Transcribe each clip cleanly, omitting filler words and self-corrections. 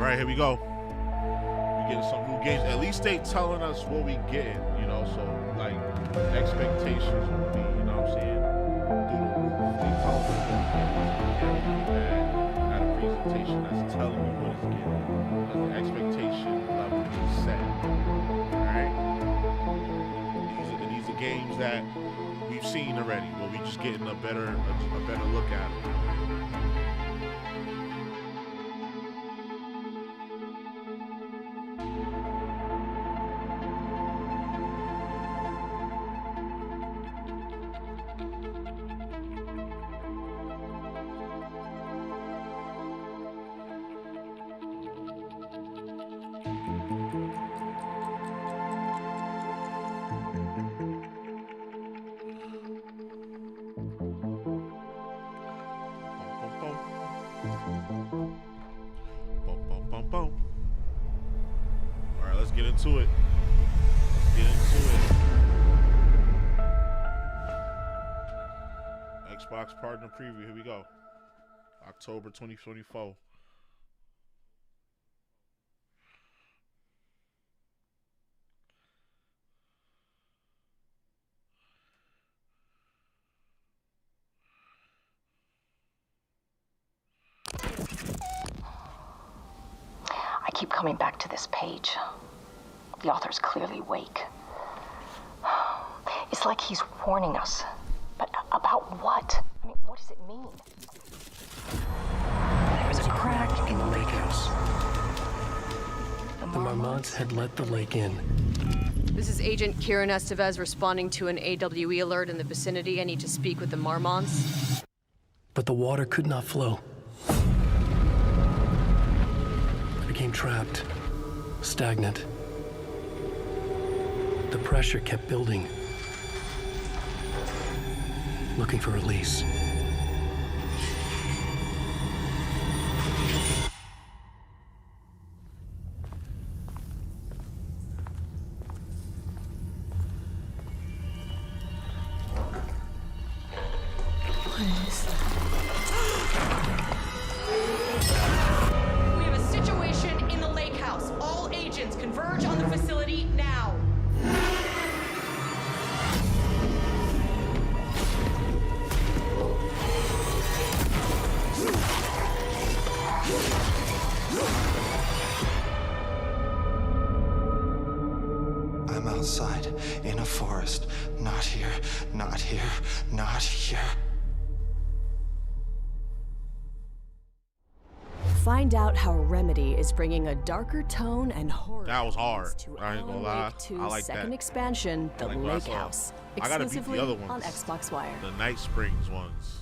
right, here we go. We getting some new games. At least they telling us what we getting, you know. So like expectations will be, you know what I'm saying, through the roof. They tell us what we getting. At a presentation that's telling you what it's getting, because the expectation level is set. All right. These are games that we've seen already, but we just getting a better look at it. Into it. Let's get into it. Xbox partner preview. Here we go. October 2024. I keep coming back to this page. The author's clearly awake. It's like he's warning us. But about what? I mean, what does it mean? There was a crack in the lake house. The Marmots had let the lake in. This is Agent Kieran Estevez responding to an AWE alert in the vicinity. I need to speak with the Marmons. But the water could not flow. It became trapped, stagnant. The pressure kept building, looking for release. What is that? We have a situation in the lake house. All agents converge on the facility now. I'm outside, in a forest. Not here, not here, not here. Find out how Remedy is bringing a darker tone and horror. That was hard. To I ain't gonna Alan lie. Wake 2's I like second that. expansion, The I like what I Lake saw. House, I gotta beat the exclusively other ones. on Xbox Wire. The Night Springs ones.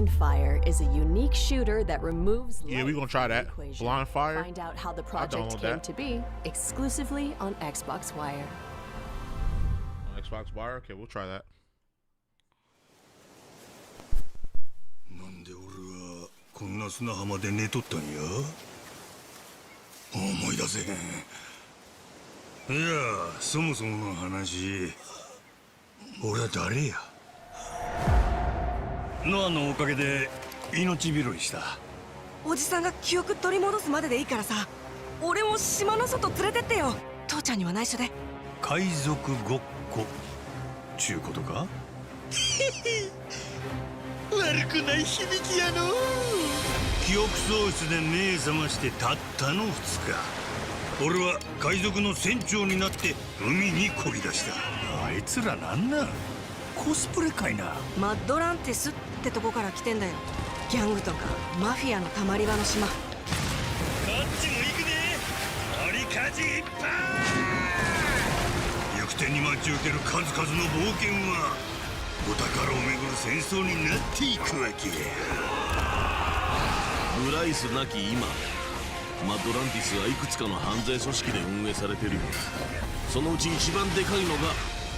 Blind Fire is a unique shooter that removes Yeah, light we gonna try from the that. equation. Blind Fire. Find out how the download project came that. to be exclusively on Xbox Wire. Xbox Wire. Okay, we'll try that. なんで俺はこんな砂浜で寝とったんや思い出せへん。いや、そもそもの話、俺は誰や。ノアのおかげで命拾いした。おじさんが記憶取り戻すまででいいからさ、俺も島の外連れてってよ。父ちゃんには内緒で。海賊ごっこちゅうことか。悪くない響きやの。記憶喪失で目覚ましてたったの2日。俺は海賊の船長になって海に漕ぎ出した。あいつらなんなん、コスプレかいな。マッドランティスってとこから来てんだよ。ギャングとかマフィアのたまり場の島。こっちも行くね。取りかじいっぱい。行く手に待ち受ける数々の冒険はお宝をめぐる戦争になっていくわけや。ブライスなき今、マッドランティスはいくつかの犯罪組織で運営されてるよ。そのうち一番でかいのが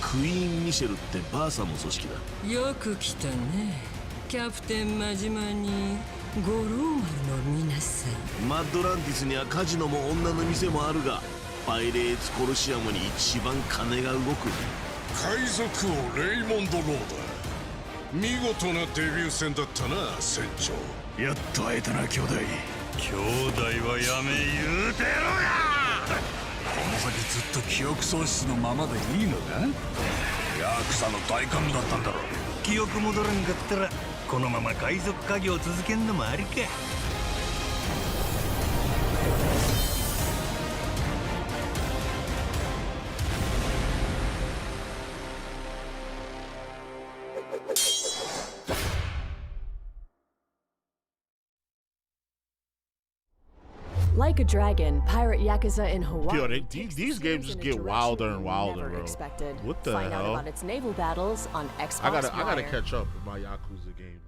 クイーン・ミシェルってバーサの組織だ。よく来たね、キャプテン真島に五郎丸の皆さん。マッドランティスにはカジノも女の店もあるが、パイレーツ・コルシアムに一番金が動く。海賊王レイモンド・ローだ。見事なデビュー戦だったな、船長。やっと会えたな、兄弟。兄弟はやめ言うてろや。この先ずっと記憶喪失のままでいいのか。ヤクザの大幹部だったんだろ。記憶戻らんかったらこのまま海賊家業続けんのもありか。Like a dragon, pirate Yakuza in Hawaii. Yo, takes these the games series just in a get direction wilder and we wilder, never bro. expected. What the Find out hell? about its naval battles on Xbox I gotta Wire. catch up with my Yakuza games.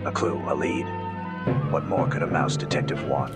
A clue, a lead. What more could a mouse detective want?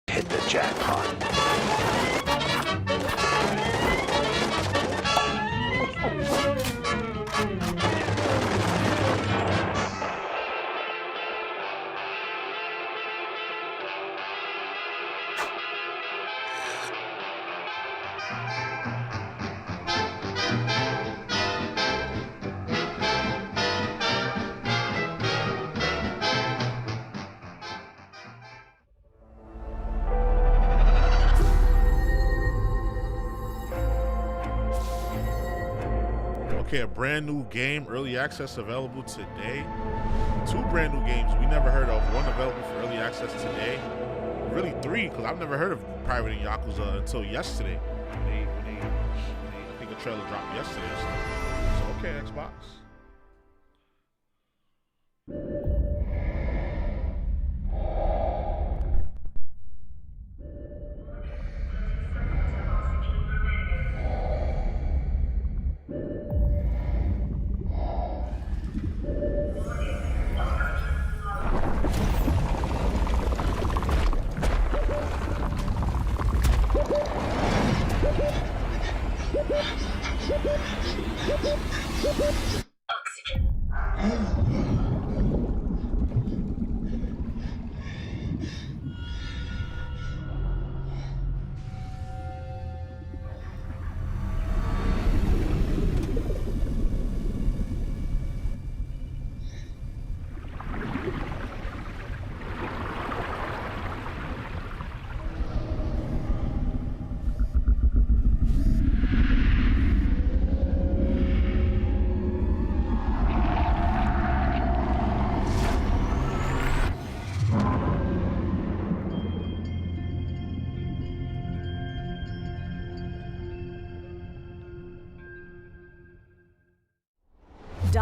Hit the jackpot. Okay, a brand new game, early access available today. 2 brand new games we never heard of. 1 available for early access today. Really 3, because I've never heard of pirating Yakuza until yesterday. I think a trailer dropped yesterday or something. So okay, Xbox.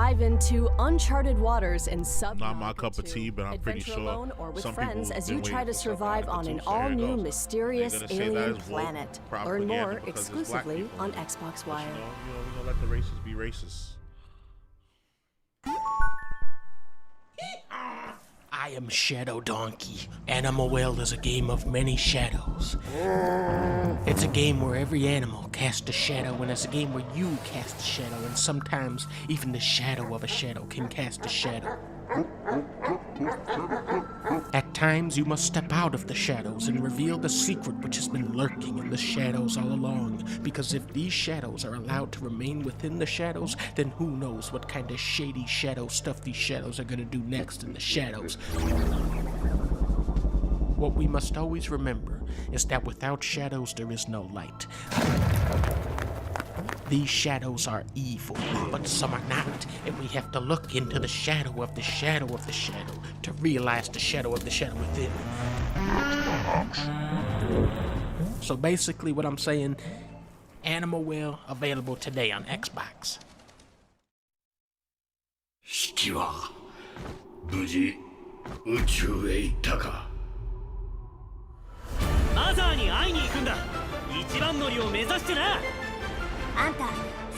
dive into uncharted waters and Not my cup of tea, but I'm pretty adventure sure alone or with some friends people as been you try waiting to for something survive like on that an too, so here it all-new goes. mysterious They're gonna say that alien is woke planet. Learn propaganda more because it's black exclusively people. on Xbox Wire. We don't let the racists be racist. I am Shadow Donkey. Animal World is a game of many shadows. It's a game where every animal casts a shadow, and it's a game where you cast a shadow, and sometimes even the shadow of a shadow can cast a shadow. At times, you must step out of the shadows and reveal the secret which has been lurking in the shadows all along, because if these shadows are allowed to remain within the shadows, then who knows what kind of shady shadow stuff these shadows are gonna do next in the shadows. What we must always remember is that without shadows there is no light. These shadows are evil, but some are not, and we have to look into the shadow of the shadow of the shadow to realize the shadow of the shadow within. So basically what I'm saying, Animal Will available today on Xbox. シキは無事宇宙へ行ったか。マザーに会いに行くんだ。一番乗りを目指してな。あんた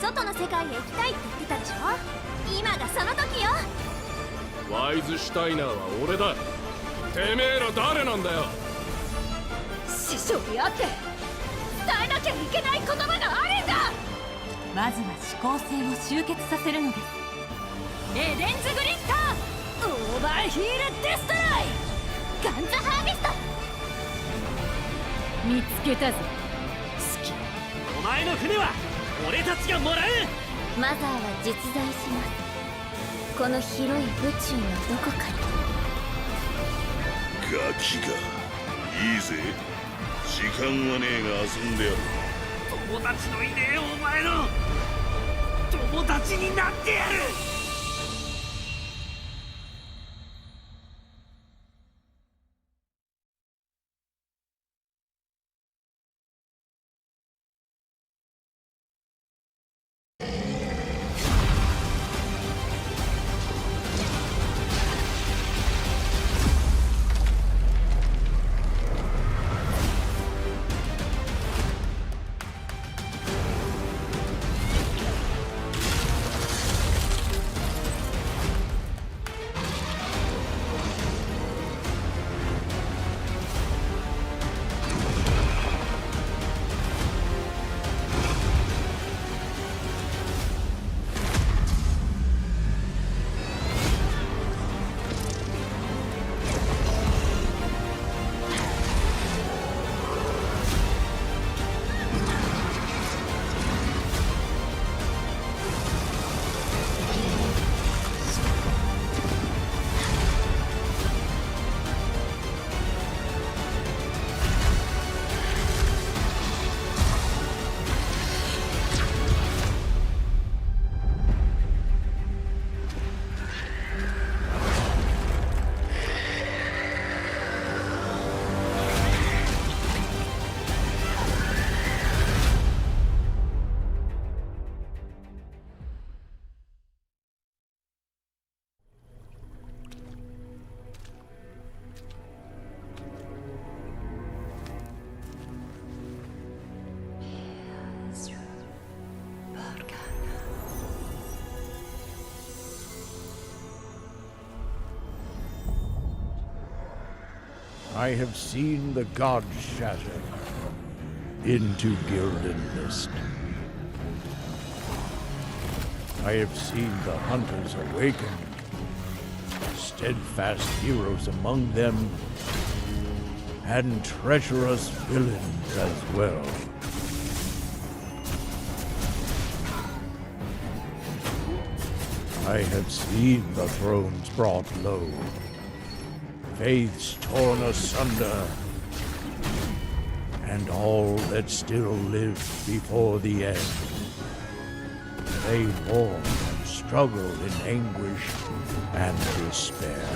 外の世界へ行きたいって言ってたでしょ。今がその時よ。ワイズシュタイナーは俺だ。てめえら誰なんだよ。師匠に会って伝えなきゃいけない言葉があるんだ。まずは思考性を集結させるのです。エデンズグリッター、オーバーヒールデストロイ、ガンズハーベスト。見つけたぞ。好き。お前の船は俺たちがもらう。マザーは実在します。この広い宇宙のどこかに。ガキがいいぜ。時間はねえが遊んでやる。友達のいねえお前の友達になってやる。I have seen the gods shattered into gilded mist. I have seen the hunters awaken, steadfast heroes among them, and treacherous villains as well. I have seen the thrones brought low, faiths torn asunder, and all that still live before the end. They mourn and struggle in anguish and despair.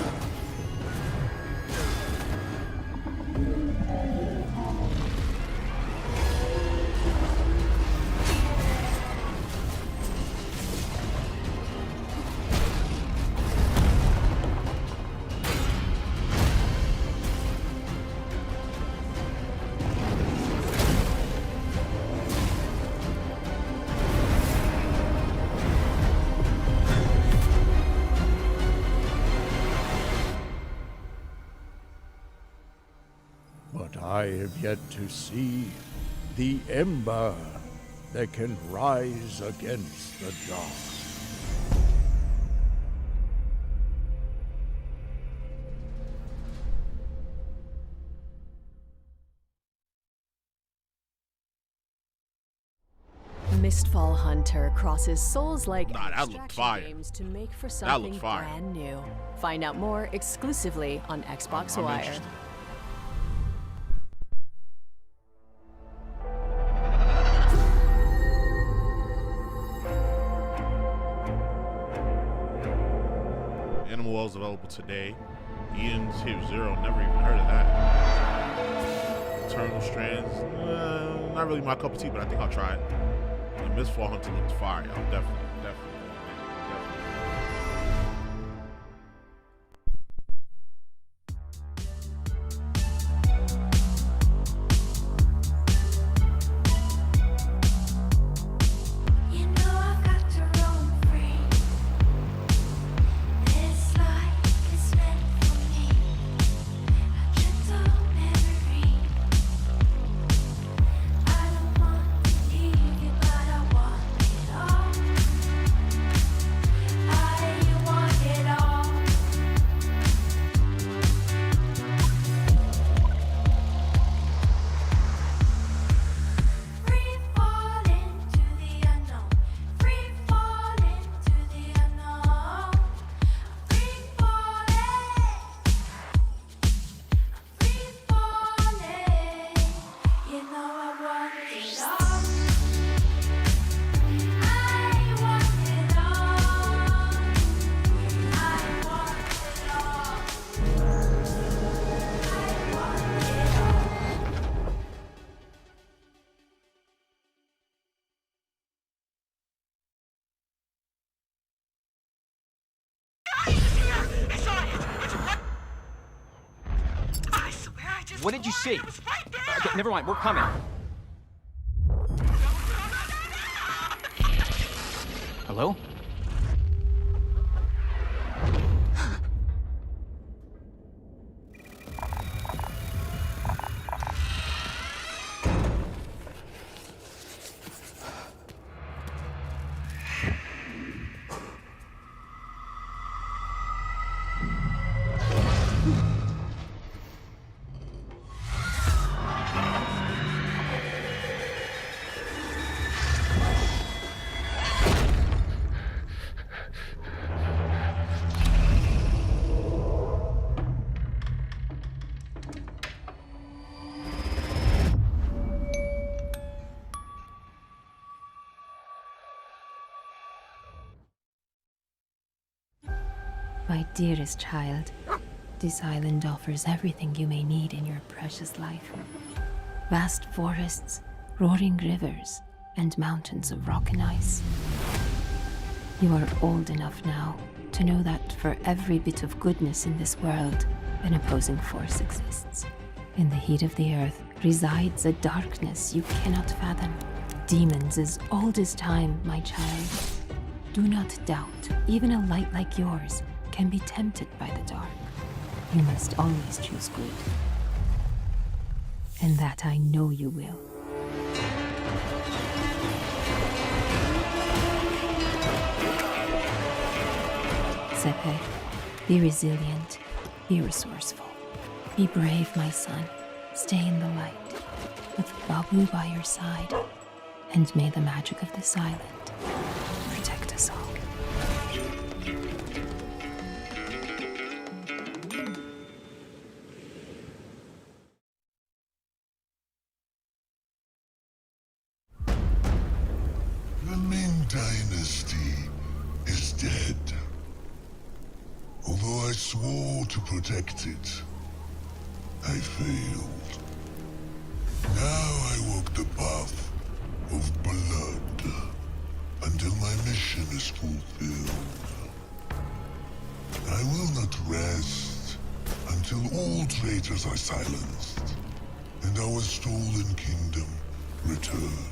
But I have yet to see the ember that can rise against the dark. Mistfall Hunter crosses Souls-like that looked fire. games to make for That something looked fire. brand new. Find out more exclusively on Xbox I'm Wire. interested. Animal Wells available today. Ian's Hit Zero, never even heard of that. Eternal Strands, not really my cup of tea, but I think I'll try it. And Mistfall Hunter looks fire, yo. Definitely. What did you see? Okay, never mind, we're coming. Hello? My dearest child, this island offers everything you may need in your precious life. Vast forests, roaring rivers, and mountains of rock and ice. You are old enough now to know that for every bit of goodness in this world, an opposing force exists. In the heat of the earth resides a darkness you cannot fathom. Demons as old as time, my child. Do not doubt, even a light like yours can be tempted by the dark. You must always choose good. And that I know you will. Sepe, be resilient, be resourceful. Be brave, my son. Stay in the light, with Babu by your side. And may the magic of this island protect us all. The Ming Dynasty is dead. Although I swore to protect it, I failed. Now I walk the path of blood until my mission is fulfilled. I will not rest until all traitors are silenced and our stolen kingdom returned.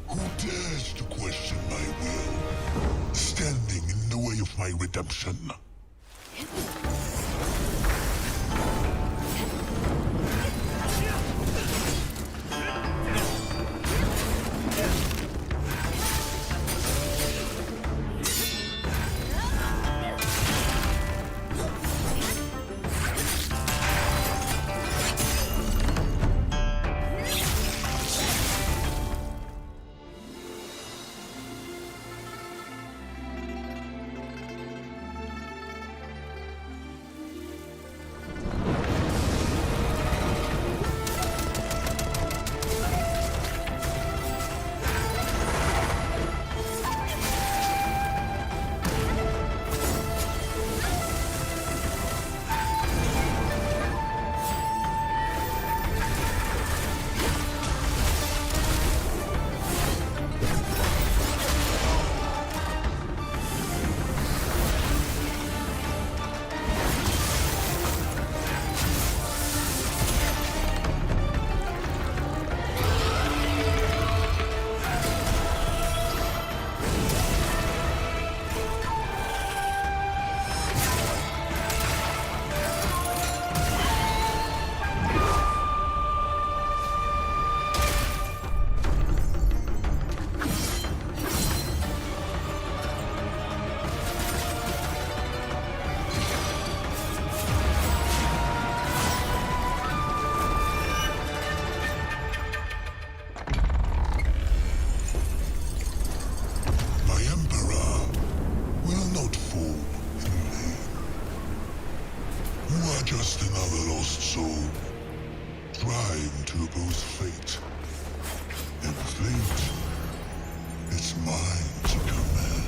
Who dares to question my will, standing in the way of my redemption? are just another lost soul, trying to oppose fate. And fate, it's mine to command.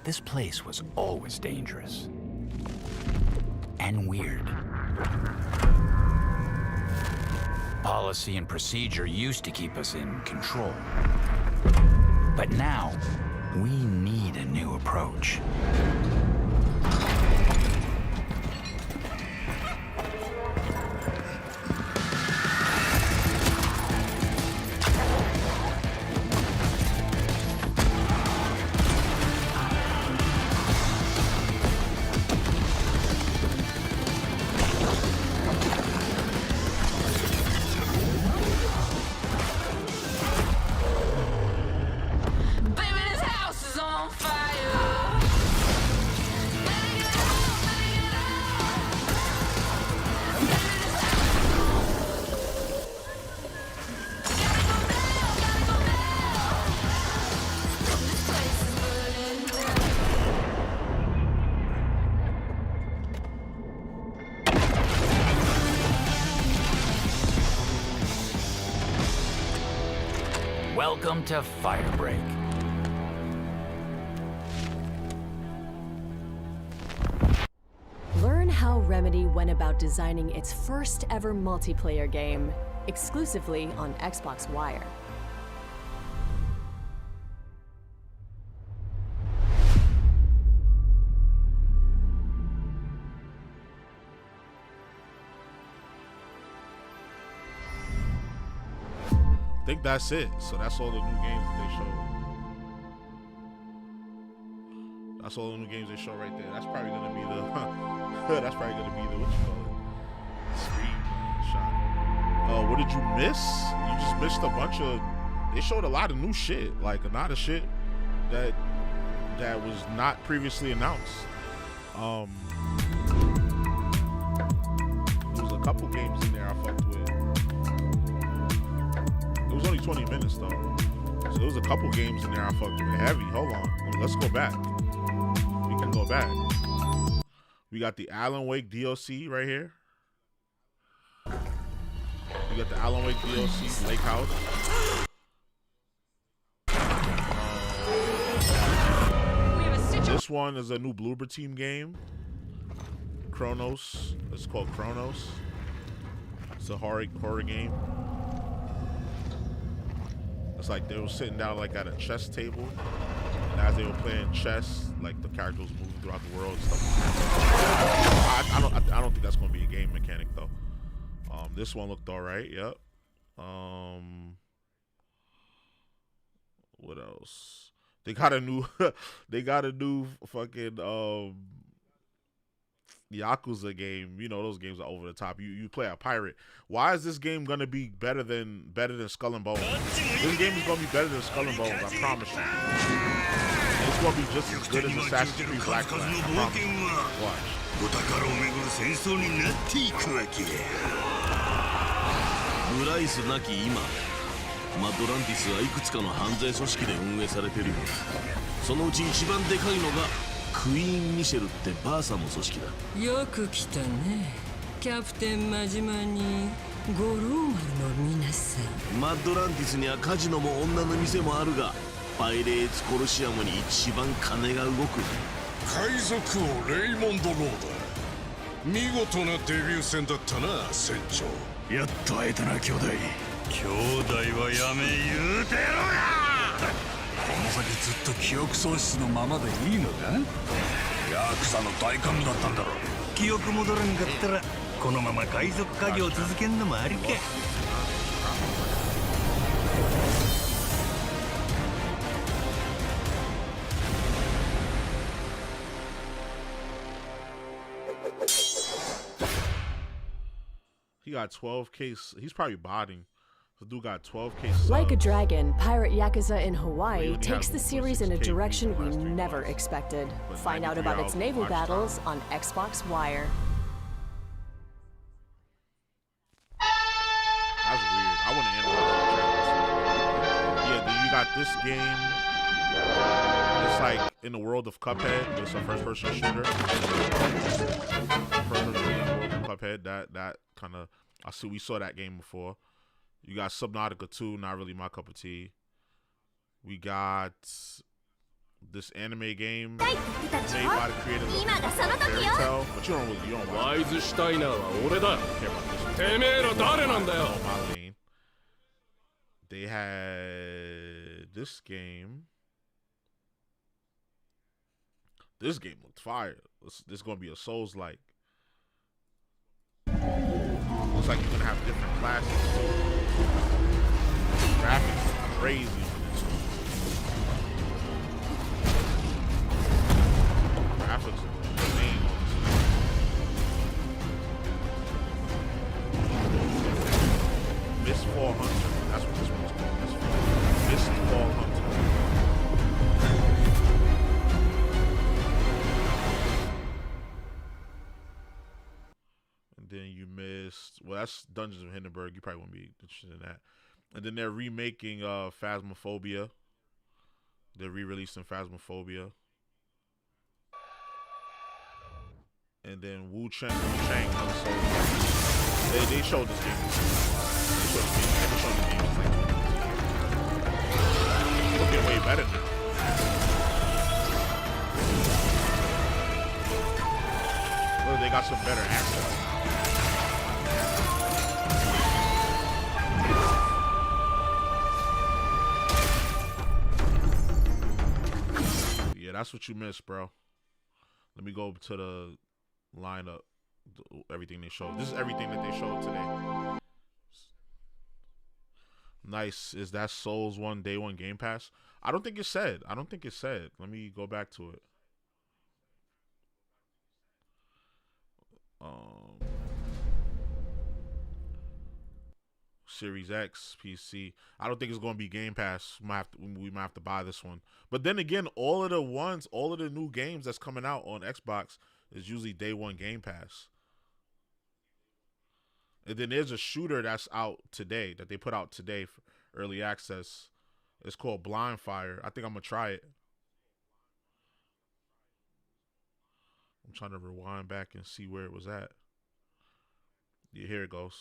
This place was always dangerous. And weird. Policy and procedure used to keep us in control. But now, we need a new approach. Welcome to Firebreak. Learn how Remedy went about designing its first ever multiplayer game, exclusively on Xbox Wire. I think that's it. So that's all the new games that they showed. That's all the new games they show right there. That's probably gonna be the that's probably gonna be the what you call it? Screen shot. What did you miss? You just missed a bunch of they showed a lot of new shit. Like a lot of shit that was not previously announced. There was a couple games in there I fucked with. It was only 20 minutes though. So there was a couple games in there I fucked with heavy. Hold on. Let's go back. We can go back. We got the Alan Wake DLC right here. We got the Alan Wake DLC, Lake House. This one is a new Bloober Team game. Chronos. It's called Chronos. It's a horror game. It's like they were sitting down like at a chess table, and as they were playing chess, like the characters moving throughout the world and stuff. I don't think that's gonna be a game mechanic though. This one looked alright. Yep. What else? They got a new fucking Yakuza game. You know those games are over the top. You play a pirate. Why is this game gonna be better than Skull and Bones? This game is gonna be better than Skull and Bones. I promise you. It's gonna be just as good as Assassin's Creed Black Flag. I promise you. Watch. ブライスなき今マドランティスはいくつかの犯罪組織で運営されてるよ。そのうち一番でかいのがクイーン・ミシェルってバーサの組織だ。よく来たねキャプテン真島に五郎丸の皆さん。マッドランティスにはカジノも女の店もあるがパイレーツ・コルシアムに一番金が動く。海賊王レイモンド・ローだ。見事なデビュー戦だったな船長。やっと会えたな兄弟。兄弟はやめ言うてろや。この先ずっと記憶喪失のままでいいのか。ヤクザの大幹部だったんだろ。記憶戻らんかったらこのまま海賊家業続けんのもありか。He got 12K. He's probably botting. The dude got 12K subs. Like a Dragon, Pirate Yakuza in Hawaii only takes have the series in a 6K direction views we the last 3 never months. expected. But Find out 93 about its hours naval watch battles time. on Xbox Wire. That's weird. I want to analyze the trailer. Yeah, then you got this game. It's like in the world of Cuphead. It's a first-person shooter. First-person shooter in the world of Cuphead. That kind of, we saw that game before. You got Subnautica 2, not really my cup of tea. We got this anime game made by the creator of Fairy Tail, but you don't watch it. Ryzenは俺だ。てめえら誰なんだよ。My lane. They had this game. This game looked fire. This is gonna be a Souls-like. Looks like you're gonna have different classes too. Graphics are crazy on this one. Graphics are insane on this one. Mistfall Hunter. That's what this one's called. Mistfall Hunter. And then you missed, well, that's Dungeons of Hindenburg. You probably won't be interested in that. And then they're remaking Phasmophobia. They're re-releasing Phasmophobia. And then WUCHANG, another Souls. They showed this game. They showed the game. It's looking way better now. Look, they got some better access. Yeah, that's what you missed, bro. Let me go to the lineup. Everything they showed. This is everything that they showed today. Nice. Is that Souls 1 Day 1 Game Pass? I don't think it said. Let me go back to it. Series X, PC. I don't think it's going to be Game Pass. We might have to buy this one. But then again, all of the new games that's coming out on Xbox is usually Day 1 Game Pass. And then there's a shooter that's out today, that they put out today for early access. It's called Blind Fire. I think I'm going to try it. I'm trying to rewind back and see where it was at. Yeah, here it goes.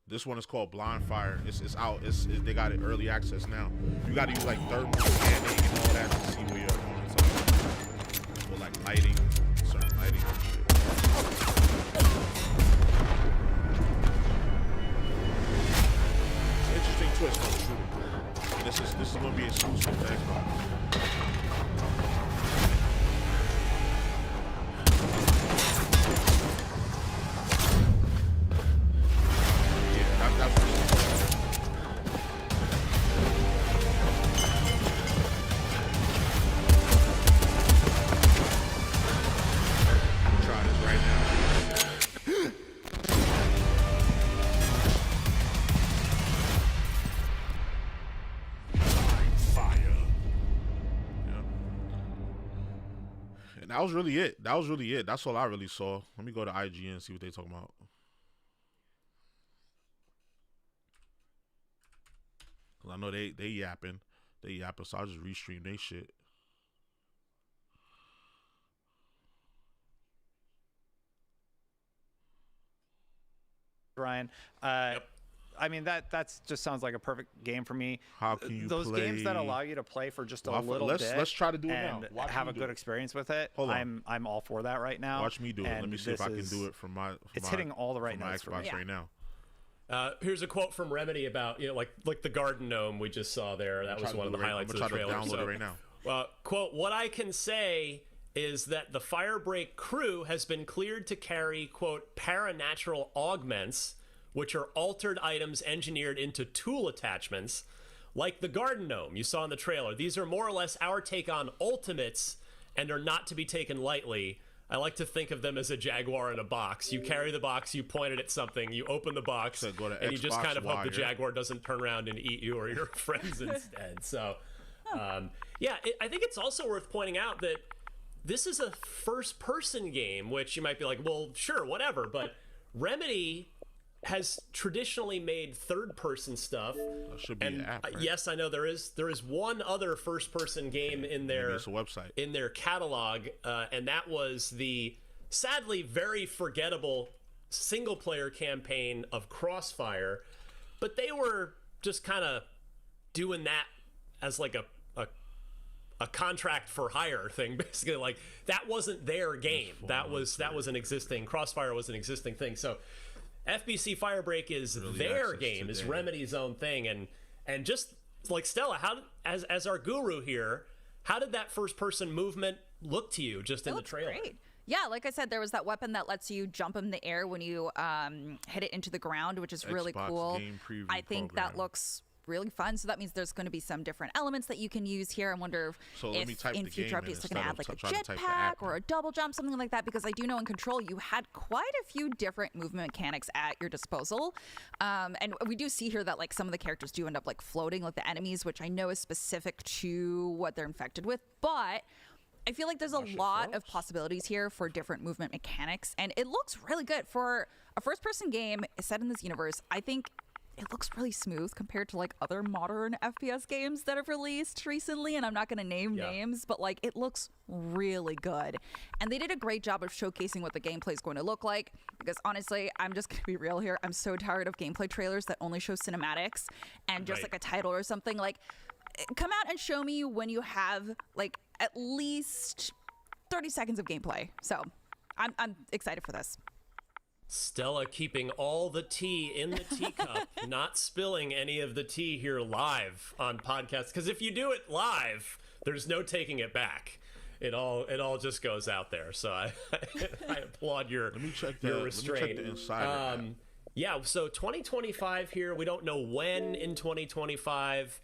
This one is called Blind Fire. It's out. They got it early access now. You got to use like thermal scanning and all that to see where your opponents are. Or like lighting, certain lighting and shit. Interesting twist on the shooter. This is gonna be exclusive to Xbox. That was really it. That's all I really saw. Let me go to IGN and see what they talking about. Cause I know they yapping. So I'll just restream they shit. Ryan. I mean, that's just sounds like a perfect game for me. How can you those play... games that allow you to play for just a little let's bit? Let's try to do it and now. Watch have me a do good it. experience with it. Hold on. I'm all for that right now. Watch me do it. Let me see if I can do it from my. It's hitting all the right notes for my Xbox right now. Here's a quote from Remedy about like the garden gnome we just saw there. That was one of the highlights of the trailer. I'm gonna try to download it right now. Quote: "What I can say is that the Firebreak crew has been cleared to carry quote paranatural augments, which are altered items engineered into tool attachments, like the garden gnome you saw in the trailer. These are more or less our take on ultimates and are not to be taken lightly. I like to think of them as a jaguar in a box. You carry the box, you point it at something, you open the box, and you just Xbox kind of hope the Wire. jaguar doesn't turn around and eat you or your friends instead. So, yeah, I think it's also worth pointing out that this is a first-person game, which you might be like, well, sure, whatever, but Remedy has traditionally made third-person stuff. Should be an app, right? Yes, I know there is one other first-person game in their it's a website in their catalog, and that was the sadly very forgettable single-player campaign of Crossfire. But they were just kind of doing that as like a contract for hire thing, basically. Like that wasn't their game. That was an existing Crossfire was an existing thing. So FBC Firebreak is their game, is Remedy's own thing, and just like Stella, how as our guru here, how did that first person movement look to you just in the trailer? Great. Yeah, like I said, there was that weapon that lets you jump in the air when you hit it into the ground, which is really Xbox cool. Game Preview I think program. that looks really fun. So that means there's going to be some different elements that you can use here. I wonder if in future updates they're going to add like a jetpack or a double jump, something like that, because I do know in Control you had quite a few different movement mechanics at your disposal. And we do see here that like some of the characters do end up like floating, like the enemies, which I know is specific to what they're infected with, but I feel like there's a lot of possibilities here for different movement mechanics, and it looks really good for a first-person game set in this universe. I think it looks really smooth compared to like other modern FPS games that have released recently, and I'm not going to name names, but like it looks really good. And they did a great job of showcasing what the gameplay is going to look like, because honestly, I'm just going to be real here. I'm so tired of gameplay trailers that only show cinematics and just like a title or something. Like, come out and show me when you have like at least 30 seconds of gameplay. So I'm excited for this. Stella keeping all the tea in the teacup, not spilling any of the tea here live on podcasts. Because if you do it live, there's no taking it back. It all just goes out there. So I applaud your restraint. Let me check the insider. Yeah, so 2025 here. We don't know when in 2025.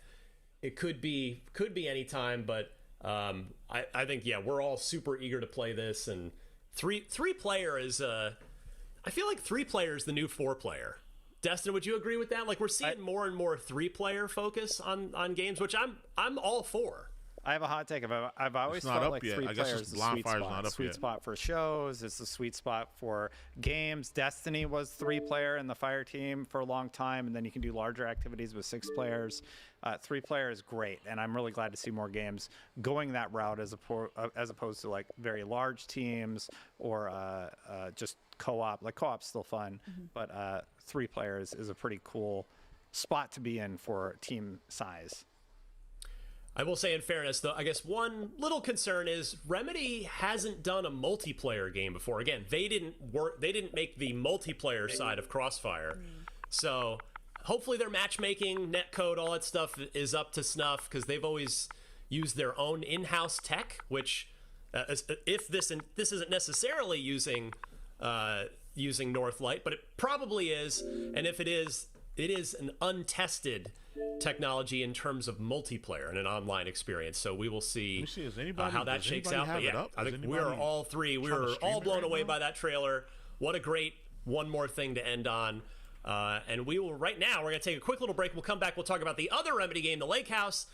It could be any time, but I think we're all super eager to play this. And three player is I feel like 3-player is the new 4-player. Destin, would you agree with that? Like we're seeing more and more 3-player focus on games, which I'm all for. I have a hot take. I've always felt like 3-player is the sweet spot. Sweet spot for shows. It's the sweet spot for games. Destiny was 3-player in the Fire team for a long time, and then you can do larger activities with 6 players. 3-player is great, and I'm really glad to see more games going that route as opposed to like very large teams or just co-op. Like co-op's still fun, but 3 players is a pretty cool spot to be in for team size. I will say, in fairness, though, I guess one little concern is Remedy hasn't done a multiplayer game before. Again, they didn't make the multiplayer side of Crossfire, so hopefully their matchmaking, netcode, all that stuff is up to snuff, because they've always used their own in-house tech. Which, if this isn't necessarily using Northlight, but it probably is, and if it is an untested technology in terms of multiplayer and an online experience. So we will see how that shakes out. But yeah, I think we are all three. We were all blown away by that trailer. What a great one more thing to end on. And we will right now. We're going to take a quick little break. We'll come back. We'll talk about the other Remedy game, The Lake House,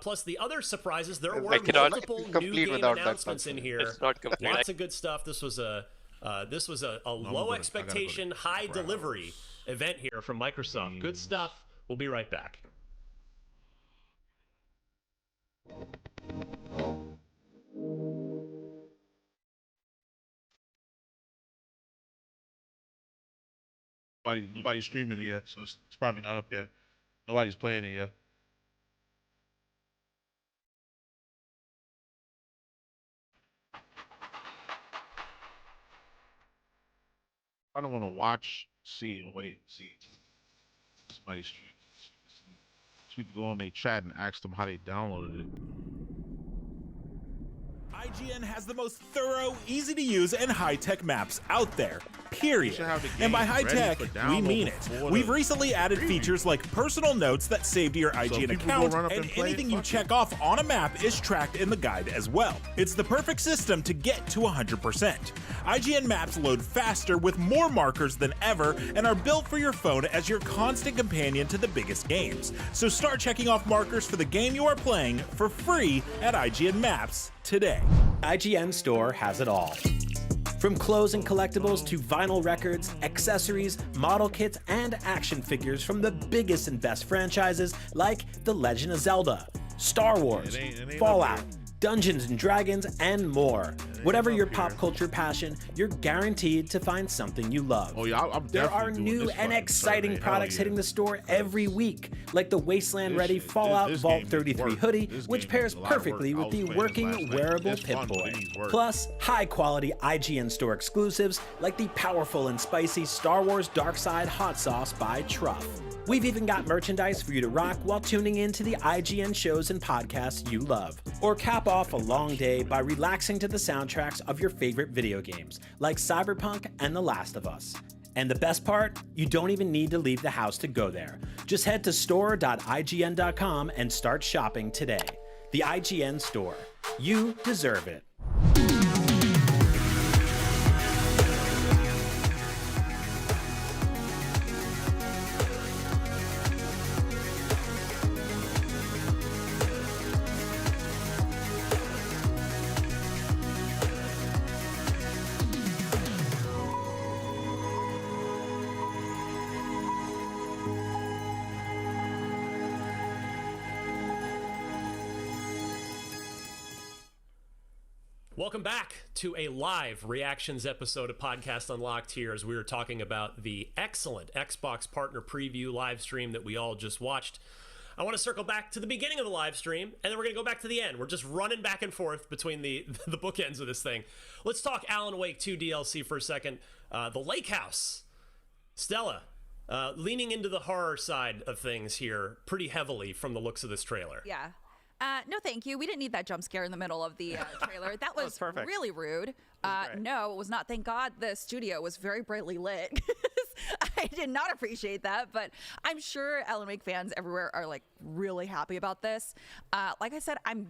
plus the other surprises. There were multiple new game announcements in here. Lots of good stuff. This was a low expectation, high delivery event here from Microsoft. Good stuff. We'll be right back. Nobody's streaming it yet, so it's probably not up yet. Nobody's playing it yet. I don't want to watch, see, and wait, see. Somebody's streaming. So we can go on their chat and ask them how they downloaded it. IGN has the most thorough, easy to use, and high-tech maps out there. period. And by high tech, we mean it. We've recently added features like personal notes that save to your IGN account, and anything you check off on a map is tracked in the guide as well. It's the perfect system to get to 100%. IGN maps load faster with more markers than ever and are built for your phone as your constant companion to the biggest games. So start checking off markers for the game you are playing for free at IGN Maps today. IGN Store has it all. From clothes and collectibles to vinyl records, accessories, model kits, and action figures from the biggest and best franchises like The Legend of Zelda, Star Wars, Fallout, Dungeons and Dragons, and more. Whatever your pop culture passion, you're guaranteed to find something you love. There are new and exciting products hitting the store every week, like the Wasteland-ready Fallout Vault 33 hoodie, which pairs perfectly with the working wearable Pip-Boy. Plus, high-quality IGN Store exclusives like the powerful and spicy Star Wars Darkside Hot Sauce by Truff. We've even got merchandise for you to rock while tuning in to the IGN shows and podcasts you love. Or cap off a long day by relaxing to the soundtracks of your favorite video games, like Cyberpunk and The Last of Us. And the best part? You don't even need to leave the house to go there. Just head to store.ign.com and start shopping today. The IGN Store. You deserve it. Welcome back to a live reactions episode of Podcast Unlocked here as we were talking about the excellent Xbox partner preview live stream that we all just watched. I want to circle back to the beginning of the live stream, and then we're going to go back to the end. We're just running back and forth between the bookends of this thing. Let's talk Alan Wake 2 DLC for a second. The Lake House. Stella, leaning into the horror side of things here pretty heavily from the looks of this trailer. Yeah. No, thank you. We didn't need that jump scare in the middle of the trailer. That was really rude. No, it was not. Thank God the studio was very brightly lit. I did not appreciate that, but I'm sure Alan Wake fans everywhere are like really happy about this. Like I said, I'm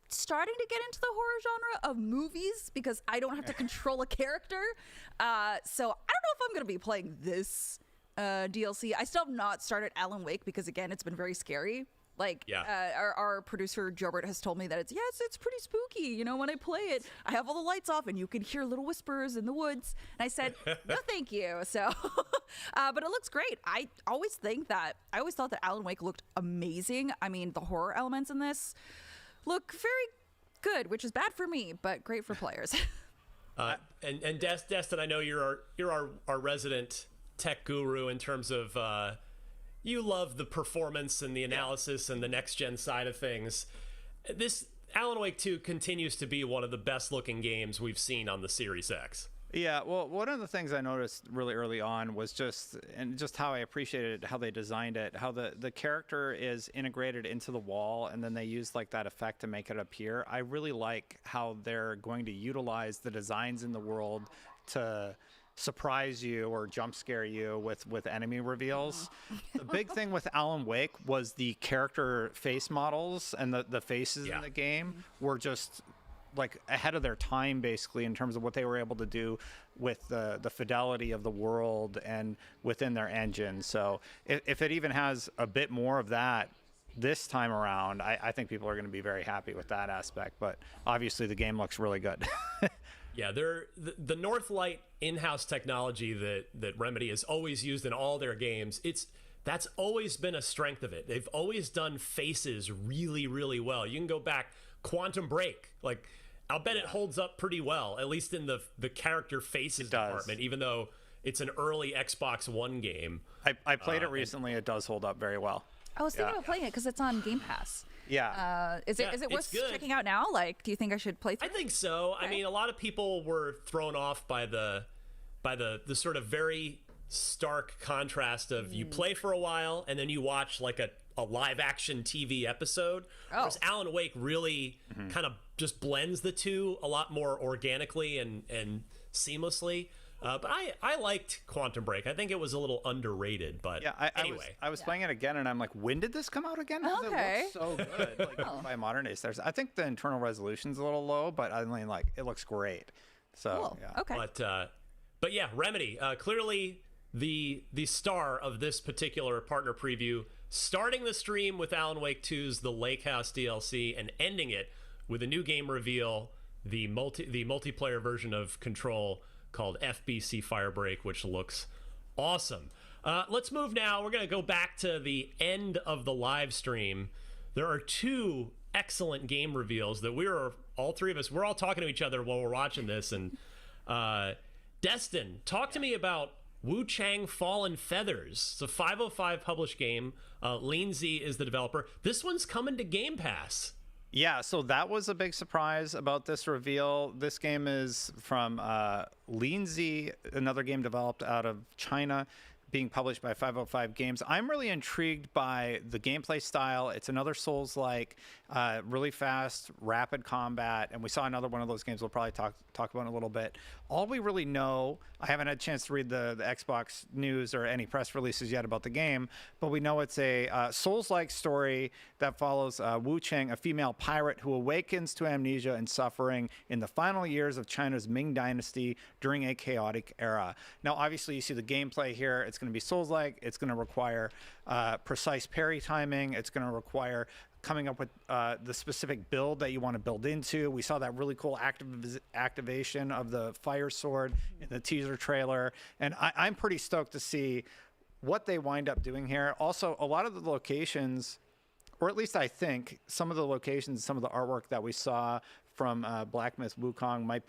starting to get into the horror genre of movies because I don't have to control a character. So I don't know if I'm going to be playing this DLC. I still have not started Alan Wake because, again, it's been very scary. Like, our producer, Jobert, has told me that it's pretty spooky. You know, when I play it, I have all the lights off and you can hear little whispers in the woods. And I said, no, thank you. So, but it looks great. I always thought that Alan Wake looked amazing. I mean, the horror elements in this look very good, which is bad for me, but great for players. And Destin, I know you're our resident tech guru in terms of, you love the performance and the analysis and the next-gen side of things. This Alan Wake 2 continues to be one of the best-looking games we've seen on the Series X. Yeah, well, one of the things I noticed really early on was just how I appreciated how they designed it, how the character is integrated into the wall, and then they use like that effect to make it appear. I really like how they're going to utilize the designs in the world to surprise you or jump scare you with enemy reveals. The big thing with Alan Wake was the character face models and the faces in the game were just like ahead of their time, basically, in terms of what they were able to do with the fidelity of the world and within their engine. So if it even has a bit more of that this time around, I think people are going to be very happy with that aspect. But obviously the game looks really good. Yeah, the Northlight in-house technology that Remedy has always used in all their games, that's always been a strength of it. They've always done faces really, really well. You can go back, Quantum Break, like I'll bet it holds up pretty well, at least in the character faces department, even though it's an early Xbox One game. I played it recently. It does hold up very well. I was thinking about playing it because it's on Game Pass. Yeah. Is it worth checking out now? Like, do you think I should play through? I think so. Okay. I mean, a lot of people were thrown off by the sort of very stark contrast of you play for a while and then you watch like a live action TV episode. Whereas Alan Wake really kind of just blends the two a lot more organically and seamlessly. But I liked Quantum Break. I think it was a little underrated, but anyway. I was playing it again, and I'm like, when did this come out again? Okay. It looks so good. Like, by modern day standards. I think the internal resolution's a little low, but I mean, like, it looks great. So, yeah. Okay. But yeah, Remedy, clearly the star of this particular partner preview, starting the stream with Alan Wake 2's The Lake House DLC and ending it with a new game reveal, the multiplayer version of Control called FBC Firebreak, which looks awesome. Let's move now. We're going to go back to the end of the live stream. There are two excellent game reveals that all three of us, we're all talking to each other while we're watching this. And Destin, talk to me about WUCHANG Fallen Feathers. It's a 505 published game. Leenzee is the developer. This one's coming to Game Pass. Yeah, so that was a big surprise about this reveal. This game is from Leenzee, another game developed out of China, being published by 505 Games. I'm really intrigued by the gameplay style. It's another Souls-like, really fast, rapid combat, and we saw another one of those games we'll probably talk about in a little bit. All we really know, I haven't had a chance to read the Xbox news or any press releases yet about the game, but we know it's a Souls-like story that follows WUCHANG, a female pirate who awakens to amnesia and suffering in the final years of China's Ming Dynasty during a chaotic era. Now, obviously, you see the gameplay here. It's going to be Souls-like. It's going to require precise parry timing. It's going to require coming up with the specific build that you want to build into. We saw that really cool activation of the fire sword in the teaser trailer, and I'm pretty stoked to see what they wind up doing here. Also, a lot of the locations, or at least I think some of the locations, some of the artwork that we saw from Black Myth Wukong might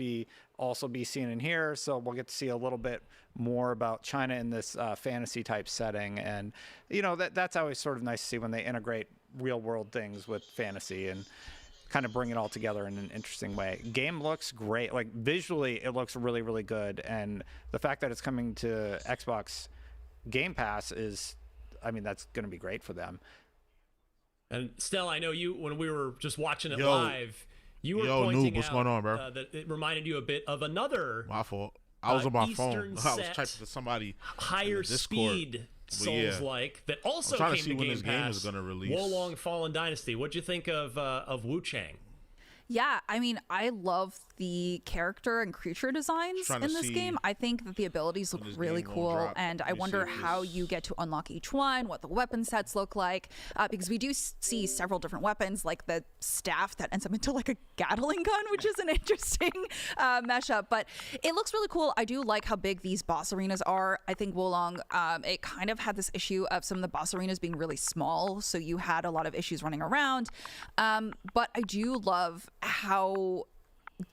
also be seen in here, so we'll get to see a little bit more about China in this fantasy type setting. And you know, that's always sort of nice to see when they integrate real world things with fantasy and kind of bring it all together in an interesting way. Game looks great. Like, visually it looks really, really good, and the fact that it's coming to Xbox Game Pass is, I mean, that's going to be great for them. And Stella, I know you, when we were just watching it live, you were pointing Noob, what's out going on, bro? That it reminded you a bit of another. My fault. I was on my Eastern phone. I was typing to somebody. Higher speed Souls-like that also came to Game Pass. Wolong Fallen Dynasty. What'd you think of WUCHANG? Yeah, I mean, I love the character and creature designs in this game. I think that the abilities look really cool, and I wonder how you get to unlock each one, what the weapon sets look like, because we do see several different weapons, like the staff that ends up into like a Gatling gun, which is an interesting mashup, but it looks really cool. I do like how big these boss arenas are. I think Wolong, it kind of had this issue of some of the boss arenas being really small, so you had a lot of issues running around, but I do love how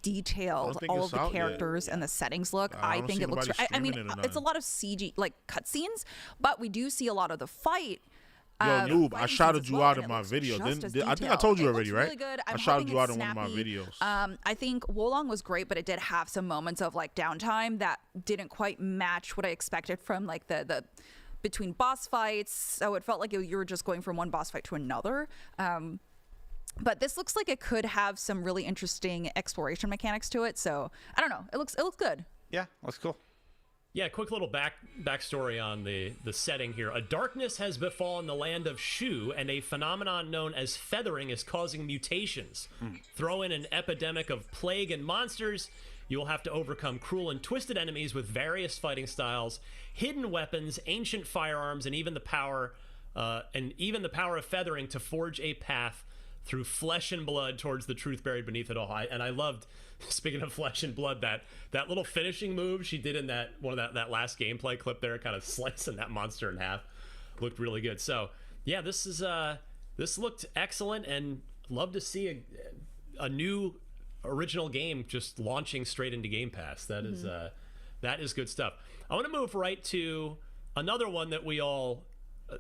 detailed all of the characters and the settings look. I think it looks, I mean, it's a lot of CG, like cutscenes, but we do see a lot of the fight. Yo, Noob, I shouted you out in my video. I think I told you already, right? Really good. I shouted you out in one of my videos. I think Wolong was great, but it did have some moments of like downtime that didn't quite match what I expected from like the between boss fights. So it felt like you were just going from one boss fight to another. But this looks like it could have some really interesting exploration mechanics to it. So I don't know. It looks good. Yeah, looks cool. Yeah, quick little backstory on the setting here. A darkness has befallen the land of Shu, and a phenomenon known as feathering is causing mutations. Throw in an epidemic of plague and monsters. You will have to overcome cruel and twisted enemies with various fighting styles, hidden weapons, ancient firearms, and even the power of feathering to forge a path through flesh and blood towards the truth buried beneath it all. And I loved, speaking of flesh and blood, that little finishing move she did in that last gameplay clip there, kind of slicing that monster in half, looked really good. So yeah, this looked excellent, and love to see a new original game just launching straight into Game Pass. That is good stuff. I want to move right to another one that we all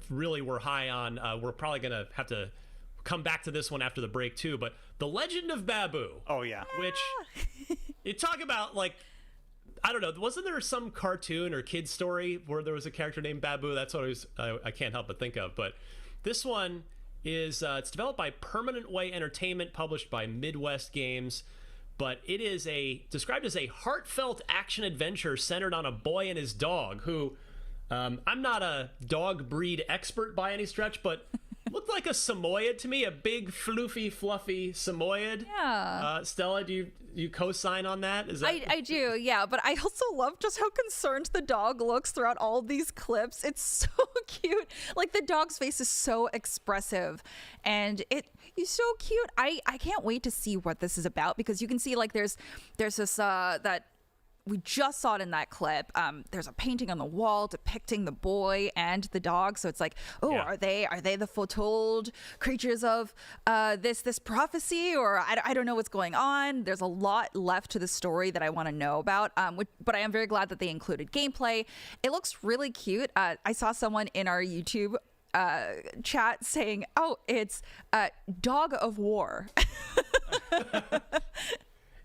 really were high on. We're probably gonna have to come back to this one after the break too, but The Legend of Babu. Oh yeah. Which you talk about, like, I don't know, wasn't there some cartoon or kid story where there was a character named Babu? That's what I can't help but think of. But this one is it's developed by Permanent Way Entertainment, published by Midwest Games. but it is described as a heartfelt action adventure centered on a boy and his dog who, I'm not a dog breed expert by any stretch, but looked like a Samoyed to me, a big, floofy, fluffy Samoyed. Yeah. Stella, do you co-sign on that? Is that... I do, yeah. But I also love just how concerned the dog looks throughout all these clips. It's so cute. Like, the dog's face is so expressive, and he's so cute. I can't wait to see what this is about, because you can see, like, there's this that we just saw it in that clip. There's a painting on the wall depicting the boy and the dog. So it's like, are they the foretold creatures of this prophecy? Or I don't know what's going on. There's a lot left to the story that I want to know about. But I am very glad that they included gameplay. It looks really cute. I saw someone in our YouTube chat saying, "Oh, it's Dog of War."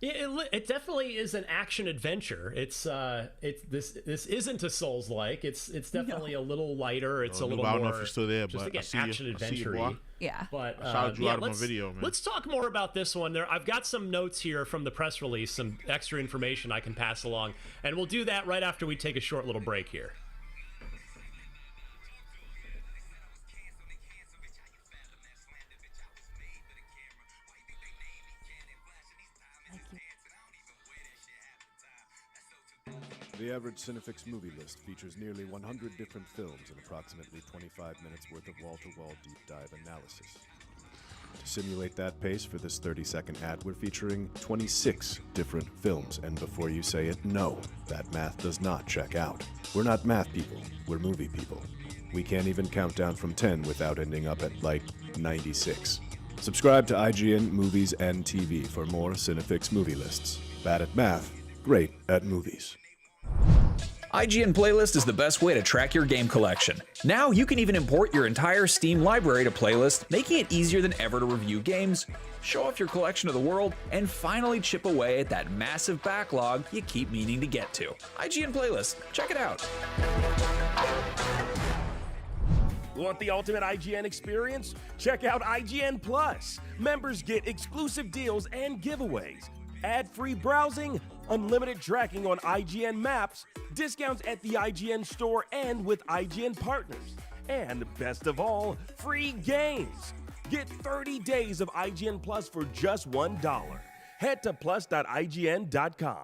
It definitely is an action adventure. This isn't a Souls-like. It's definitely a little lighter. It's a little more. I don't know if you're still there, but again, action adventure-y. Yeah. But I shot you out on video, man. Let's talk more about this one. I've got some notes here from the press release, some extra information I can pass along, and we'll do that right after we take a short little break here. The average Cinefix movie list features nearly 100 different films and approximately 25 minutes worth of wall-to-wall deep dive analysis. To simulate that pace for this 30-second ad, we're featuring 26 different films, and before you say it, no, that math does not check out. We're not math people, we're movie people. We can't even count down from 10 without ending up at, like, 96. Subscribe to IGN Movies and TV for more Cinefix movie lists. Bad at math, great at movies. IGN Playlist is the best way to track your game collection. Now you can even import your entire Steam library to Playlist, making it easier than ever to review games, show off your collection to the world, and finally chip away at that massive backlog you keep meaning to get to. IGN Playlist, check it out. Want the ultimate IGN experience? Check out IGN Plus. Members get exclusive deals and giveaways, ad-free browsing, unlimited tracking on IGN Maps, discounts at the IGN store and with IGN partners, and best of all, free games. Get 30 days of IGN Plus for just $1. Head to plus.ign.com.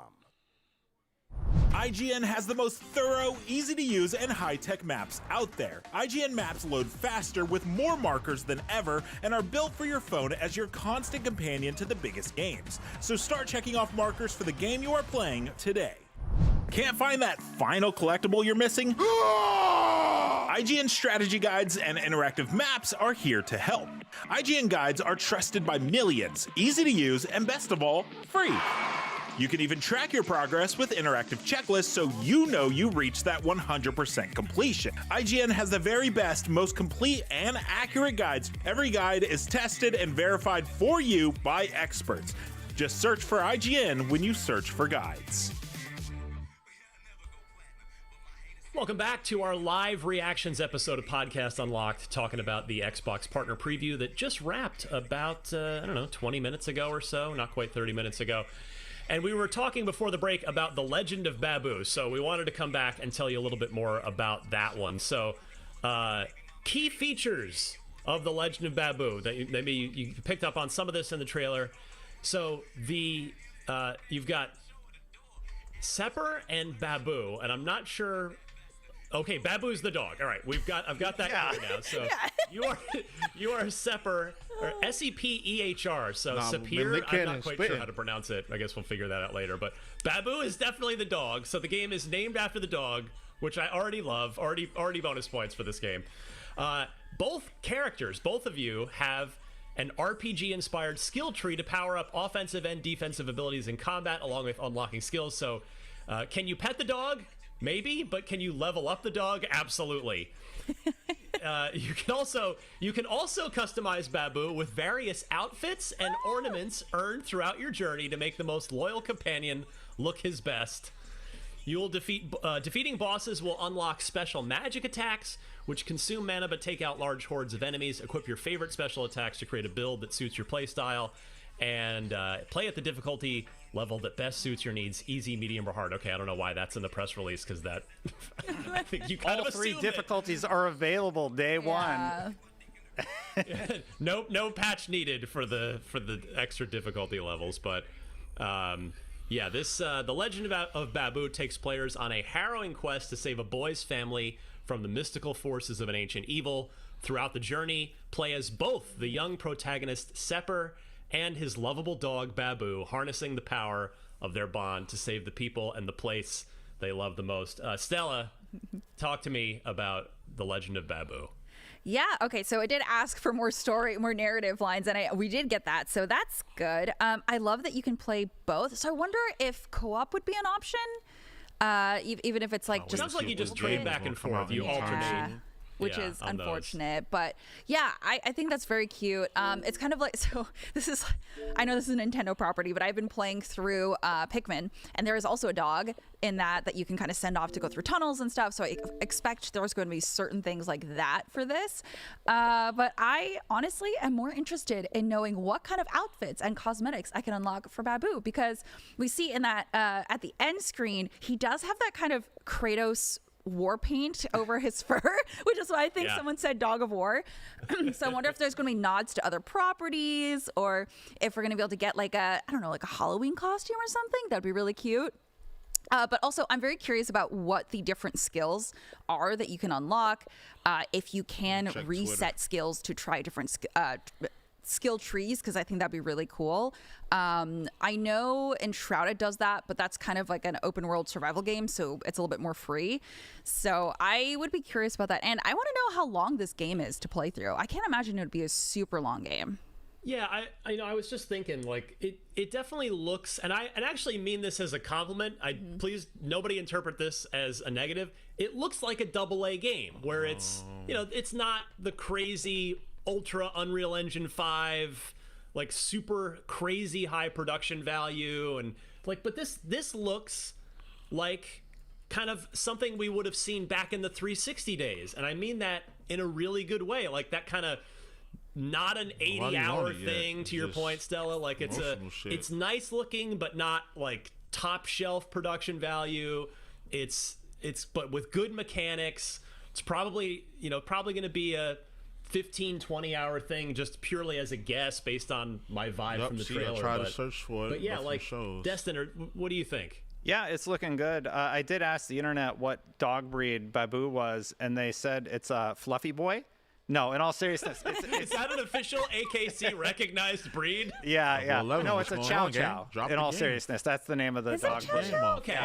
IGN has the most thorough, easy-to-use, and high-tech maps out there. IGN maps load faster with more markers than ever and are built for your phone as your constant companion to the biggest games. So start checking off markers for the game you are playing today. Can't find that final collectible you're missing? IGN strategy guides and interactive maps are here to help. IGN guides are trusted by millions, easy to use, and best of all, free. You can even track your progress with interactive checklists so you know you reached that 100% completion. IGN has the very best, most complete, and accurate guides. Every guide is tested and verified for you by experts. Just search for IGN when you search for guides. Welcome back to our live reactions episode of Podcast Unlocked, talking about the Xbox partner preview that just wrapped about, 20 minutes ago or so, not quite 30 minutes ago. And we were talking before the break about The Legend of Babu, so we wanted to come back and tell you a little bit more about that one. So, key features of The Legend of Babu that maybe you picked up on some of this in the trailer. So you've got Sepper and Babu, and I'm not sure. Okay, Babu's the dog. All right, I've got that covered now. So you are Sepper, or Sepehr. So Sepehr. I'm not quite sure how to pronounce it. I guess we'll figure that out later. But Babu is definitely the dog. So the game is named after the dog, which I already love. Already bonus points for this game. Both characters, both of you, have an RPG-inspired skill tree to power up offensive and defensive abilities in combat, along with unlocking skills. So, can you pet the dog? Maybe, but can you level up the dog? Absolutely. You can also customize Babu with various outfits and ornaments earned throughout your journey to make the most loyal companion look his best. You will defeating bosses will unlock special magic attacks, which consume mana but take out large hordes of enemies. Equip your favorite special attacks to create a build that suits your playstyle. and play at the difficulty level that best suits your needs, easy, medium, or hard. Okay, I don't know why that's in the press release, because that I think you kind all of 3 difficulties are available day one. No patch needed for the extra difficulty levels, but yeah, this The Legend of Babu takes players on a harrowing quest to save a boy's family from the mystical forces of an ancient evil. Throughout the journey, play as both the young protagonist Sepper and his lovable dog Babu, harnessing the power of their bond to save the people and the place they love the most. Stella, talk to me about The Legend of Babu. Yeah, okay, so I did ask for more narrative lines, and we did get that, so that's good. I love that you can play both, so I wonder if co-op would be an option, even if it's like just... Sounds like you just trade back and forth, you alternate. Which is unfortunate, but yeah, I think that's very cute. It's kind of like, so this is, I know this is a Nintendo property, but I've been playing through Pikmin, and there is also a dog in that you can kind of send off to go through tunnels and stuff, so I expect there's going to be certain things like that for this, but I honestly am more interested in knowing what kind of outfits and cosmetics I can unlock for Babu, because we see in that, at the end screen, he does have that kind of Kratos war paint over his fur, which is why I think someone said dog of war. So I wonder if there's going to be nods to other properties, or if we're going to be able to get like a Halloween costume or something. That'd be really cute. But also, I'm very curious about what the different skills are that you can unlock. If you can reset skills to try different skill trees, because I think that'd be really cool. I know Enshrouded does that, but that's kind of like an open world survival game, so it's a little bit more free. So I would be curious about that, and I want to know how long this game is to play through. I can't imagine it would be a super long game. Yeah, I was just thinking, like, it definitely looks, and I actually mean this as a compliment. Please, nobody interpret this as a negative. It looks like a AA game, where it's, it's not the crazy ultra Unreal Engine 5, like super crazy high production value, and like, but this looks like kind of something we would have seen back in the 360 days, and I mean that in a really good way, like that kind of not an 80-hour thing, to your point, Stella. Like it's nice looking, but not like top shelf production value. It's but with good mechanics. It's probably going to be a 15-20 hour thing, just purely as a guess based on my vibe from the trailer. I tried to search for it. But yeah, like Destin, what do you think? Yeah, it's looking good. I did ask the internet what dog breed Babu was, and they said it's a fluffy boy. No, in all seriousness, is that an official AKC recognized breed? Yeah. No, it's a Chow Chow. In all seriousness, that's the name of the dog breed. Okay.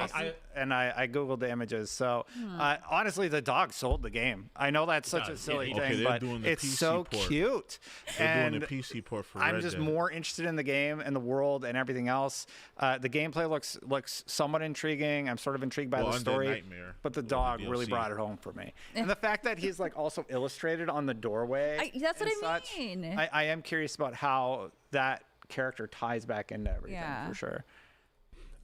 I googled the images. So honestly, the dog sold the game. I know that's such a silly thing, but it's PC so port. Cute. They're doing the PC port for I'm just more interested in the game and the world and everything else. The gameplay looks somewhat intriguing. I'm sort of intrigued by the story, but the dog really brought it home for me. And the fact that he's like also illustrated on the doorway. That's what I mean. I am curious about how that character ties back into everything for sure.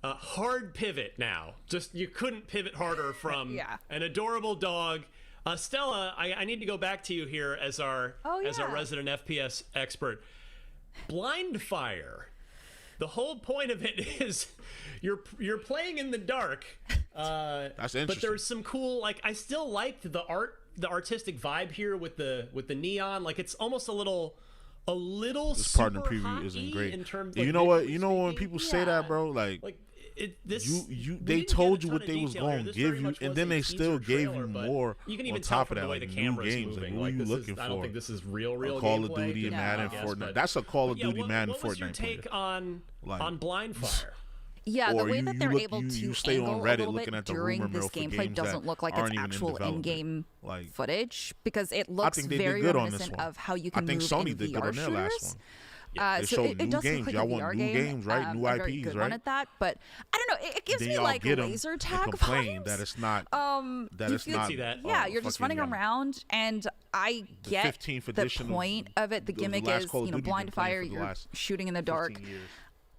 Hard pivot now. Just you couldn't pivot harder from an adorable dog. Stella, I need to go back to you here as our resident FPS expert. Blind fire. The whole point of it is you're playing in the dark. That's interesting. But there's some cool, like, I still liked the artistic vibe here with the neon. Like, it's almost a little this part in the preview isn't great. In terms, you know what? You know when people say that, bro, like they told you what they was going to give you, and then they still gave you more on top of that, like new games. Like, what are you looking for? I don't think this is real Call of Duty, Madden, Fortnite. That's a Call of Duty, Madden, Fortnite. What was your take on Blind Fire? Yeah, the way that they're able to angle a little bit during this gameplay doesn't look like it's actual in-game footage, because it looks very reminiscent of how you can move in VR shooters. So it does look like a VR game. Games, right? New IPs, very good one at that, but I don't know. It gives me like laser tag vibes. That it's not. Yeah, you're just running around, and I get the point of it. The gimmick is, blind fire. You're shooting in the dark.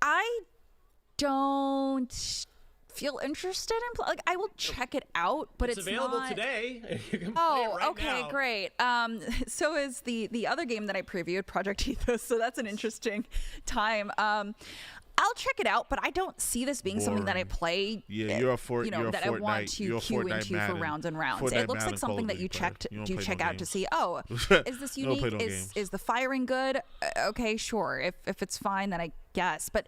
I don't feel interested in. Like, I will check it out, but it's available not... today. You can oh, play it right okay, now. great. So is the other game that I previewed, Project Ethos. So that's an interesting time. I'll check it out, but I don't see this being something that I play. Yeah, you're a that I want to queue into for rounds and rounds. It looks like something that you check out to see. Oh, is this unique? Is the firing good? Okay, sure. If it's fine, then I guess. But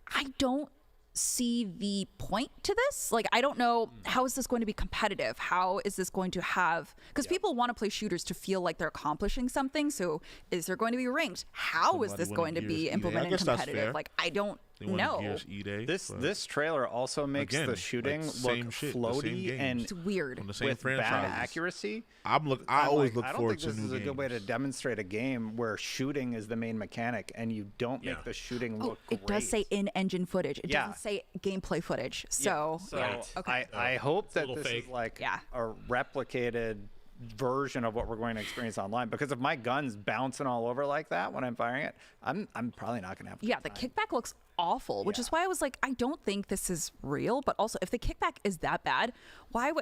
I don't see the point to this. Like, I don't know, how is this going to be competitive? How is this going to have, because people want to play shooters to feel like they're accomplishing something. So is there going to be ranked? How is this going to be implemented competitive? Like, I don't know. This trailer also makes the shooting look floaty and it's weird with bad accuracy. I always look forward to new games. I don't think this is a good way to demonstrate a game where shooting is the main mechanic and you don't make the shooting look great. It does say in-engine footage. It doesn't say gameplay footage. So, okay. I hope that this is like a replicated version of what we're going to experience online, because if my gun's bouncing all over like that when I'm firing it, I'm probably not going to have a the kickback looks awful, which is why I was like, I don't think this is real. But also, if the kickback is that bad, why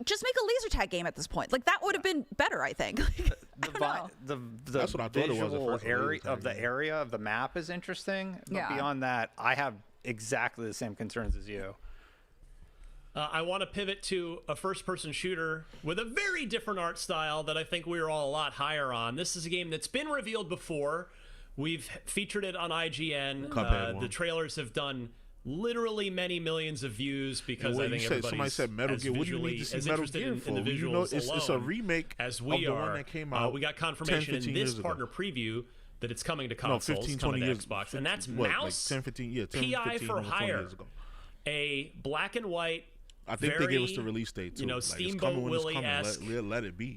just make a laser tag game at this point? Like, that would have been better, I think. That's what I thought it was. The area of the map is interesting, but beyond that, I have exactly the same concerns as you. I want to pivot to a first-person shooter with a very different art style that I think we were all a lot higher on. This is a game that's been revealed before. We've featured it on IGN. The trailers have done literally many millions of views because I think somebody said Metal Gear. What do you need to see Metal Gear for? You know, it's a remake as we of the are. one that came out. We got confirmation in this partner preview that it's coming to consoles, 15, coming 20 to Xbox, 15, and that's what, Mouse like 10, 15, 10, PI 15, for 20 hire, years ago. a black and white. I think they gave us the release date too. You know, like, Steamboat Willie-esque. Let it be.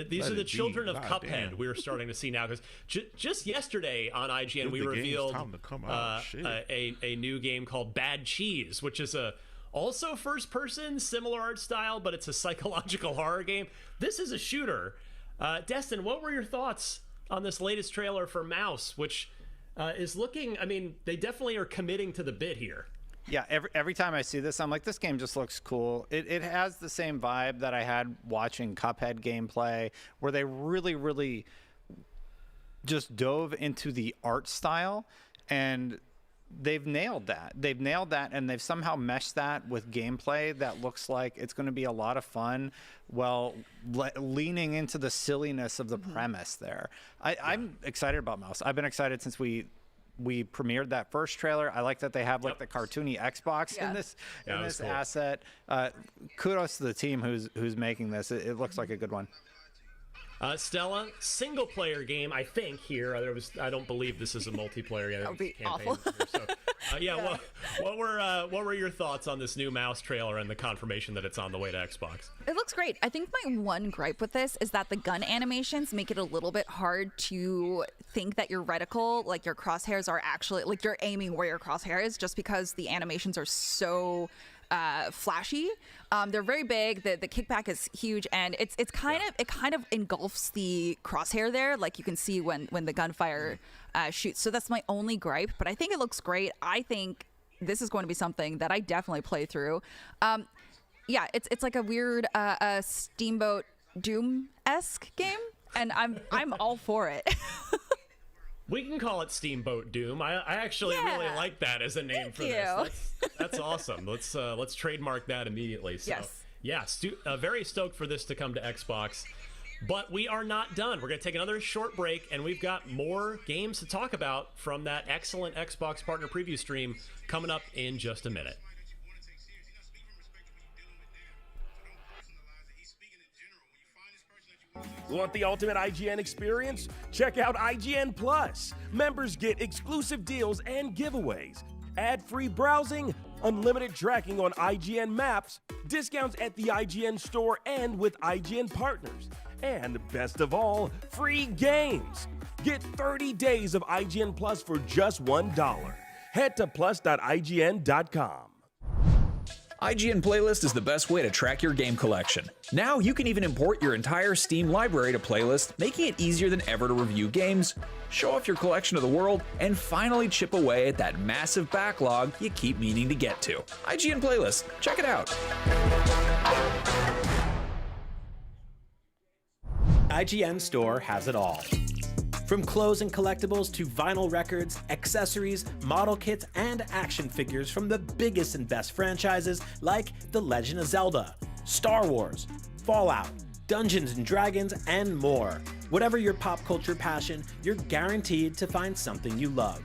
These are the children of Cuphead we are starting to see now, because just yesterday on IGN we revealed a new game called Bad Cheese, which is also first person, similar art style, but it's a psychological horror game. This is a shooter. Destin, what were your thoughts on this latest trailer for Mouse, which is looking, I mean, they definitely are committing to the bit here. Yeah, every time I see this, I'm like, this game just looks cool. It has the same vibe that I had watching Cuphead gameplay, where they really, really just dove into the art style, and they've nailed that. They've nailed that, and they've somehow meshed that with gameplay that looks like it's going to be a lot of fun, while leaning into the silliness of the premise there. I'm excited about Mouse. I've been excited since we premiered that first trailer. I like that they have like the cartoony Xbox in this cool asset. Kudos to the team who's making this. It looks like a good one. Stella, single player game, I think here. I don't believe this is a multiplayer game. That would be awful. What were your thoughts on this new Mouse trailer and the confirmation that it's on the way to Xbox? It looks great. I think my one gripe with this is that the gun animations make it a little bit hard to think that your reticle, like your crosshairs, are actually like you're aiming where your crosshair is, just because the animations are so flashy. They're very big. The kickback is huge, and it kind of engulfs the crosshair there, like you can see when the gunfire shoots. So that's my only gripe, but I think it looks great. I think this is going to be something that I definitely play through. It's like a weird Steamboat Doom-esque game, and I'm all for it. We can call it Steamboat Doom. I actually really like that as a name for this. That's awesome. Let's trademark that immediately. So, very stoked for this to come to Xbox. But we are not done. We're going to take another short break, and we've got more games to talk about from that excellent Xbox partner preview stream coming up in just a minute. Want the ultimate IGN experience? Check out IGN Plus. Members get exclusive deals and giveaways, ad-free browsing, unlimited tracking on IGN maps, discounts at the IGN store and with IGN partners, and best of all, free games. Get 30 days of IGN Plus for just $1. Head to plus.ign.com. IGN Playlist is the best way to track your game collection. Now you can even import your entire Steam library to Playlist, making it easier than ever to review games, show off your collection of the world, and finally chip away at that massive backlog you keep meaning to get to. IGN Playlist, check it out. IGN Store has it all. From clothes and collectibles to vinyl records, accessories, model kits, and action figures from the biggest and best franchises like The Legend of Zelda, Star Wars, Fallout, Dungeons & Dragons, and more. Whatever your pop culture passion, you're guaranteed to find something you love.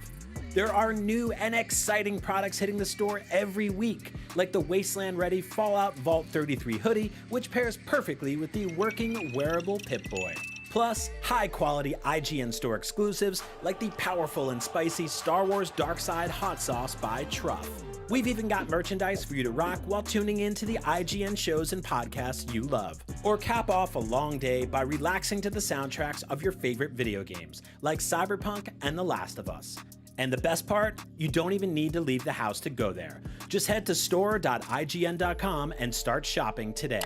There are new and exciting products hitting the store every week, like the Wasteland-ready Fallout Vault 33 hoodie, which pairs perfectly with the working wearable Pip-Boy. Plus, high-quality IGN Store exclusives like the powerful and spicy Star Wars Darkside Hot Sauce by Truff. We've even got merchandise for you to rock while tuning in to the IGN shows and podcasts you love. Or cap off a long day by relaxing to the soundtracks of your favorite video games, like Cyberpunk and The Last of Us. And the best part? You don't even need to leave the house to go there. Just head to store.ign.com and start shopping today.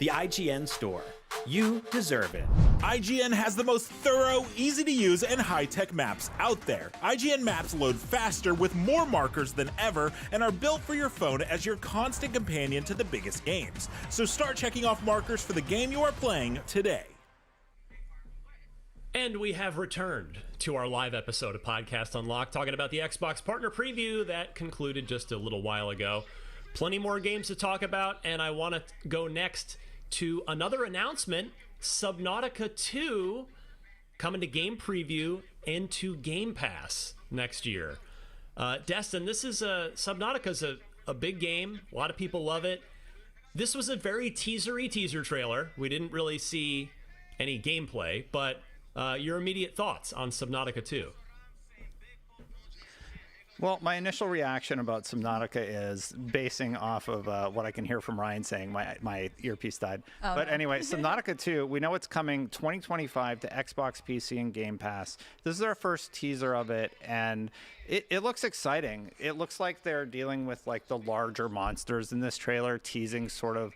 The IGN Store. You deserve it. IGN has the most thorough, easy-to-use, and high-tech maps out there. IGN maps load faster with more markers than ever and are built for your phone as your constant companion to the biggest games. So start checking off markers for the game you are playing today. And we have returned to our live episode of Podcast Unlocked, talking about the Xbox Partner Preview that concluded just a little while ago. Plenty more games to talk about, and I want to go next to another announcement. Subnautica 2 coming to Game Preview and to Game Pass next year. Destin, this is Subnautica's a big game. A lot of people love it. This was a very teaser trailer. We didn't really see any gameplay, but your immediate thoughts on Subnautica 2? Well, my initial reaction about Subnautica is basing off of what I can hear from Ryan saying. My earpiece died. Oh, but anyway, Subnautica 2, we know it's coming 2025 to Xbox, PC, and Game Pass. This is our first teaser of it, and it looks exciting. It looks like they're dealing with like the larger monsters in this trailer, teasing sort of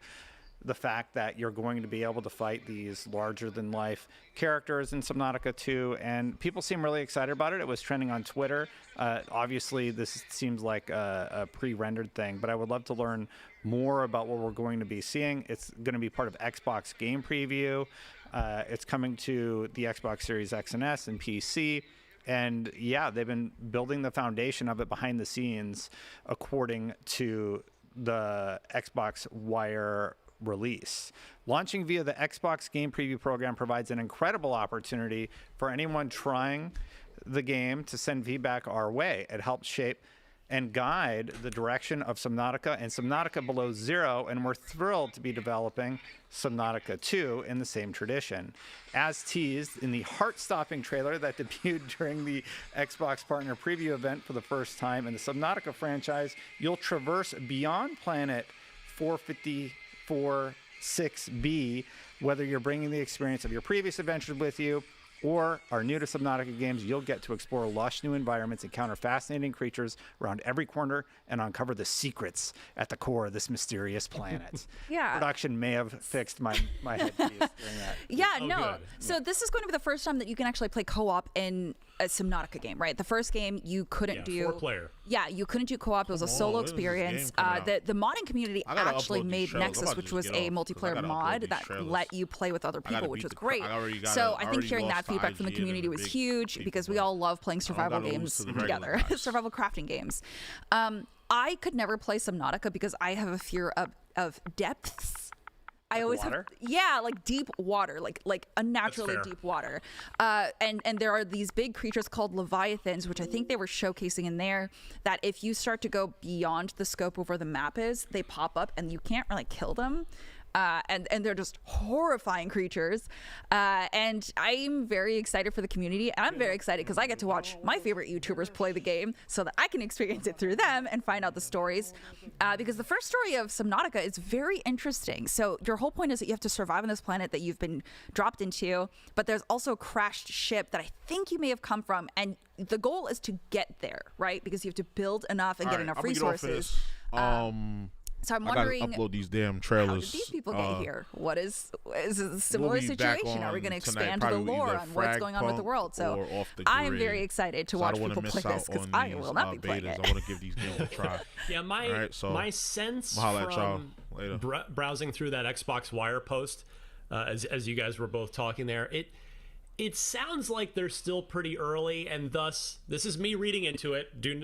the fact that you're going to be able to fight these larger-than-life characters in Subnautica 2, and people seem really excited about it. It was trending on Twitter. Obviously, this seems like a pre-rendered thing, but I would love to learn more about what we're going to be seeing. It's going to be part of Xbox Game Preview. It's coming to the Xbox Series X and S and PC. And yeah, they've been building the foundation of it behind the scenes according to the Xbox Wire release. Launching via the Xbox Game Preview program provides an incredible opportunity for anyone trying the game to send feedback our way. It helps shape and guide the direction of Subnautica and Subnautica Below Zero, and we're thrilled to be developing Subnautica 2 in the same tradition. As teased in the heart-stopping trailer that debuted during the Xbox Partner Preview event for the first time in the Subnautica franchise, you'll traverse beyond planet 454-6B, whether you're bringing the experience of your previous adventures with you or are new to Subnautica games. You'll get to explore lush new environments, encounter fascinating creatures around every corner, and uncover the secrets at the core of this mysterious planet. Yeah. Production may have fixed my headpiece during that. Yeah, no. Good. So this is going to be the first time that you can actually play co-op in a Subnautica game, right? The first game you couldn't do 4-player. Yeah, you couldn't do co-op. It was a solo experience. The modding community actually made Nexus, which was a multiplayer mod that let you play with other people, which was great. So I think hearing that feedback from the community was huge because we all love playing survival games together, survival crafting games. I could never play Subnautica because I have a fear of depths. I always have, like deep water, like unnaturally deep water. And there are these big creatures called leviathans, which I think they were showcasing in there, that if you start to go beyond the scope of where the map is, they pop up and you can't really kill them. And they're just horrifying creatures. And I'm very excited for the community. And I'm very excited because I get to watch my favorite YouTubers play the game so that I can experience it through them and find out the stories. Because the first story of Subnautica is very interesting. So your whole point is that you have to survive on this planet that you've been dropped into. But there's also a crashed ship that I think you may have come from. And the goal is to get there, right? Because you have to build enough and get enough resources. So I'm wondering, I gotta upload these damn trailers. How did these people get here? Is it a similar situation? Are we going to expand the lore on what's going on with the world? So I'm very excited to watch people play this because I will not be playing it. I want to give these games a try. Yeah, my sense from browsing through that Xbox Wire post, as you guys were both talking there, it sounds like they're still pretty early, and thus, this is me reading into it. Do